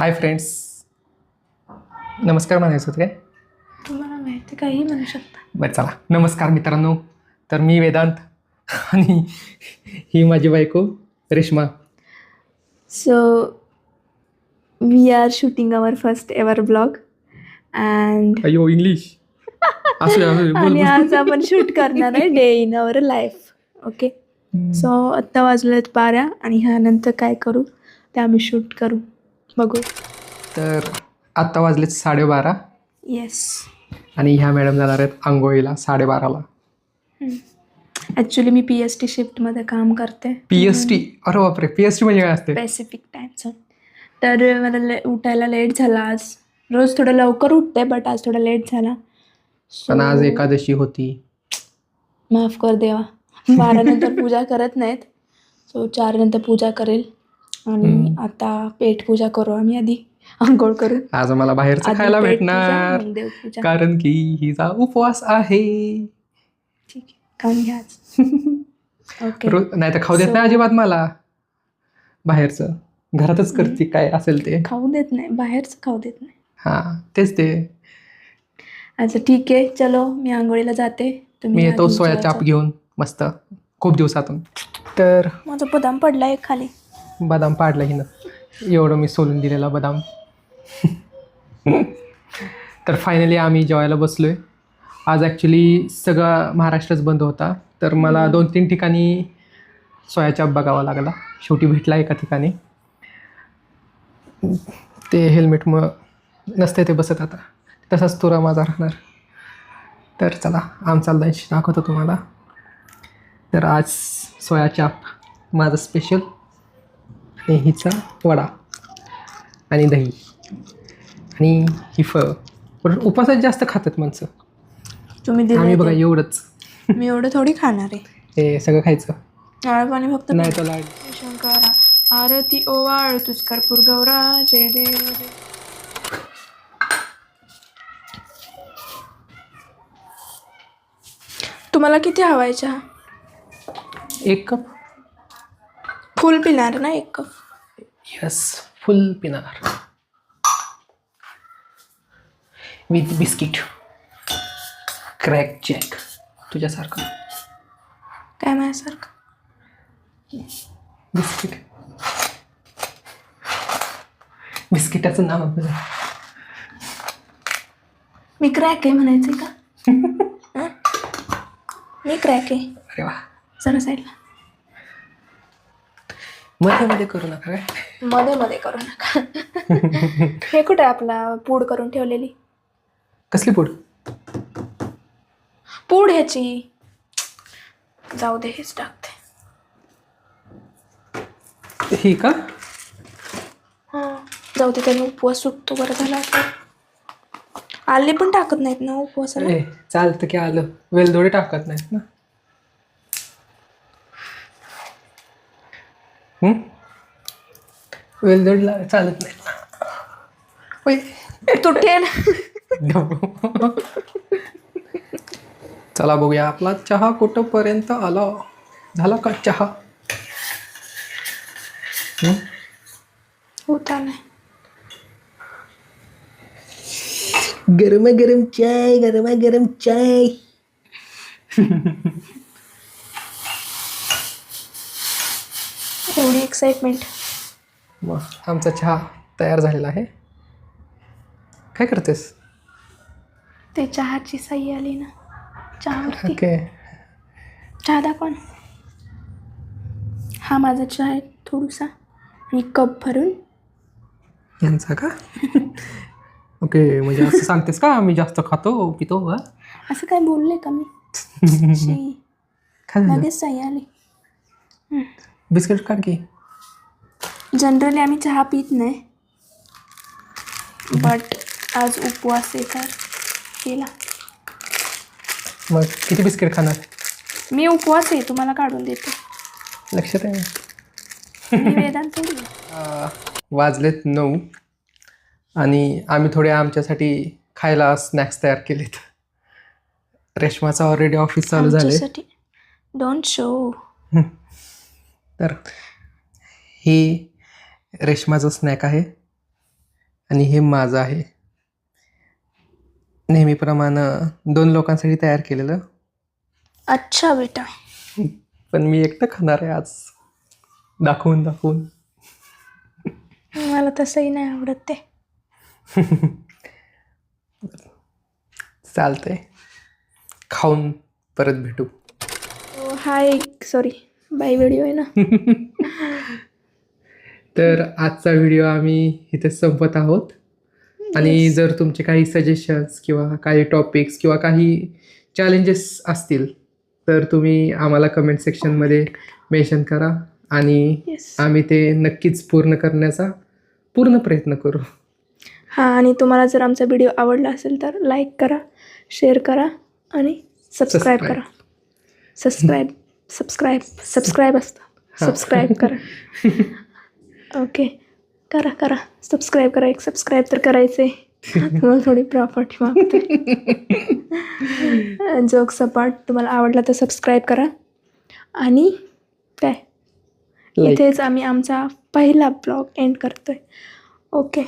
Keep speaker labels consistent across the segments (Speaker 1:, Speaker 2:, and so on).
Speaker 1: Hi friends. नमस्कार म्हणायचं होतं काय?
Speaker 2: तुम्हाला माहिती काही म्हणू शकता.
Speaker 1: बरं चला, नमस्कार मित्रांनो. तर मी वेदांत आणि ही माझी बायको Reshma.
Speaker 2: So we are shooting our first ever vlog and
Speaker 1: अयो इंग्लिश असू बोल
Speaker 2: आणि
Speaker 1: बोल.
Speaker 2: आज आपण शूट करणार आहे day in our life. Okay, so आत्ता वाजलेत 12 आणि ह्यानंतर काय करू ते आम्ही शूट करू बघू.
Speaker 1: तर आत्ता वाजलेत 12:30
Speaker 2: येस,
Speaker 1: आणि ह्या मॅडम जाणार आहेत आंघोळीला 12:30ला.
Speaker 2: ॲक्च्युली मी PST शिफ्टमध्ये काम करते.
Speaker 1: PST? अरे बापरे, PST म्हणजे काय असते?
Speaker 2: Pacific time zone. तर मला उठायला लेट झाला आज. रोज थोडं लवकर उठते बट आज थोडा लेट झाला.
Speaker 1: पण आज
Speaker 2: So,
Speaker 1: एकादशी होती.
Speaker 2: माफ कर देवा. 12 नंतर पूजा करत नाहीत. सो 4 नंतर पूजा करेल आणि आता पेट पूजा करू आम्ही आधी, आंघोळ करू.
Speaker 1: आज मला बाहेरचं
Speaker 2: आधी
Speaker 1: खायला
Speaker 2: पेट पूजा,
Speaker 1: भेटणार
Speaker 2: मग देवपूजा.
Speaker 1: कारण की हिचा उपवास आहे.
Speaker 2: ठीक आहे, खाऊन घ्या आज. ओके,
Speaker 1: नाही तर खाऊ देत नाही अजिबात मला बाहेरचं. घरातच करते काय असेल ते.
Speaker 2: खाऊ देत नाही, बाहेरचं खाऊ देत नाही.
Speaker 1: हां तेच ते.
Speaker 2: अच्छा ठीक आहे, चलो मी आंघोळीला जाते.
Speaker 1: मी येतो
Speaker 2: आधी
Speaker 1: सोया
Speaker 2: जेवायचं.
Speaker 1: चाप घेऊन मस्त खूप दिवसातून. तर
Speaker 2: माझा बदाम पडला एक खाली.
Speaker 1: बदाम पाडला हिनं, एवढं मी सोलून दिलेला बदाम. तर फायनली आम्ही जेवायला बसलो आहे. आज ॲक्च्युली सगळा महाराष्ट्रच बंद होता, तर मला 2-3 ठिकाणी सोयाचाप बघावा लागला. शेवटी भेटला एका ठिकाणी. ते हेल्मेट मग नसते ते बसत आता, तसाच तुरा माझा राहणार. तर चला आमचा लंच दाखवतो तुम्हाला. तर आज सोयाचाप माझं स्पेशल, आणि हिचा वडा आणि दही आणि ही फळ. पण उपवासात जास्त खातात माणसं.
Speaker 2: तुम्ही
Speaker 1: आम्ही बघा
Speaker 2: दिलं
Speaker 1: एवढंच.
Speaker 2: मी एवढं थोडी खाणार आहे.
Speaker 1: हे सगळं खायचं
Speaker 2: नारळ पाणी फक्त
Speaker 1: नाही तर लाड.
Speaker 2: शंकरा आरती ओवाळ तुझ कर्पूर गौरा जय देव जय. तुम्हाला किती हवाय चहा?
Speaker 1: 1 कप.
Speaker 2: फुल पिणार ना 1 कप?
Speaker 1: यस, फुल पिणार विथ बिस्किट. क्रॅक जॅक तुझ्यासारखं
Speaker 2: काय माझ्यासारखं?
Speaker 1: बिस्किट. बिस्किटाचं नाव आहे तुझं.
Speaker 2: मी क्रॅक आहे म्हणायचं का? हं? मी क्रॅक आहे.
Speaker 1: अरे वा.
Speaker 2: जरा साईडला.
Speaker 1: मध्ये करू नका काय.
Speaker 2: मध्ये मध्ये करू नका. हे कुठे आपला पूड करून ठेवलेली?
Speaker 1: कसली पूड?
Speaker 2: पूड ह्याची. जाऊ दे, हेच टाकते.
Speaker 1: ही का?
Speaker 2: हां जाऊ दे, त्याने उपवास सुटतो. बरं झालं असं. आले पण टाकत नाहीत ना उपवासाला?
Speaker 1: ए चालतं की आलं, वेलदोडे टाकत नाहीत ना. वेलदोडीला चालत नाही ना.
Speaker 2: तुटेल.
Speaker 1: चला बघूया आपला चहा कुठंपर्यंत आला. झाला का चहा?
Speaker 2: होता नाही.
Speaker 1: गरम चाय, गरम चाय.
Speaker 2: एवढी एक्साइटमेंट.
Speaker 1: मग आमचा चहा तयार झालेला आहे. काय करतेस?
Speaker 2: ते चहाची सही आली ना चहावरती.
Speaker 1: ओके.
Speaker 2: चहा दाखवा ना. हा माझा चहा आहे थोडासा, आणि कप भरून.
Speaker 1: यांचा का? ओके, म्हणजे असं सांगतेस का मी जास्त खातो पितो का?
Speaker 2: असं काय बोलले का मी? शी,
Speaker 1: काय झालं?
Speaker 2: लगेच सही आली.
Speaker 1: बिस्किट काढ की.
Speaker 2: जनरली आम्ही चहा पित नाही, बट आज उपवास आहे तर केला.
Speaker 1: मग किती बिस्किट खाणार?
Speaker 2: मी उपवास आहे, तुम्हाला काढून देते.
Speaker 1: लक्षात आहे.
Speaker 2: मी वेदांत थोडी आहे.
Speaker 1: वाजलेत 9 आणि आम्ही थोडे आमच्यासाठी खायला स्नॅक्स तयार केलेत. रेश्माचं ऑलरेडी ऑफिस चालू झाले.
Speaker 2: आमच्यासाठी डोंट शो.
Speaker 1: तर ही रेश्माचं स्नॅक आहे. आणि हे माझं आहे. नेहमीप्रमाणे 2 लोकांसाठी तयार केलेलं,
Speaker 2: अच्छा बेटा.
Speaker 1: पण मी एकटं खाणार आहे आज, दाखवून दाखवून.
Speaker 2: मला तसंही नाही आवडत ते.
Speaker 1: चालतंय, खाऊन परत भेटू.
Speaker 2: हा एक बाय व्हिडिओ आहे ना.
Speaker 1: तर आजचा व्हिडिओ आम्ही इथे संपत आहोत. आणि जर तुमचे काही सजेशन्स किंवा काही टॉपिक्स किंवा काही चॅलेंजेस असतील तर तुम्ही आम्हाला कमेंट सेक्शनमध्ये मेन्शन करा आणि
Speaker 2: येस.
Speaker 1: आम्ही ते नक्कीच पूर्ण करण्याचा पूर्ण प्रयत्न करू.
Speaker 2: हां, आणि तुम्हाला जर आमचा व्हिडिओ आवडला असेल तर लाईक करा, शेअर करा आणि सबस्क्राईब करा. सबस्क्राईब असतं, सबस्क्राईब करा. ओके, करा सबस्क्राईब करा. एक सबस्क्राईब तर करायचे. तुम्हाला थोडी प्रॉपर्टी मागते. जोक सपाट. तुम्हाला आवडला तर सबस्क्राईब करा. आणि काय, इथेच आम्ही आमचा पहिला ब्लॉग एंड करतोय. Okay,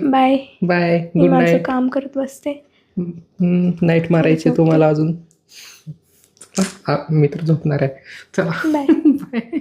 Speaker 2: bye.
Speaker 1: बाय,
Speaker 2: मी
Speaker 1: गुड
Speaker 2: माझं
Speaker 1: नाईट.
Speaker 2: काम करत बसते.
Speaker 1: नाईट मारायची तुम्हाला अजून. मी तर झोपणार आहे. चला
Speaker 2: बाय.
Speaker 1: बाय.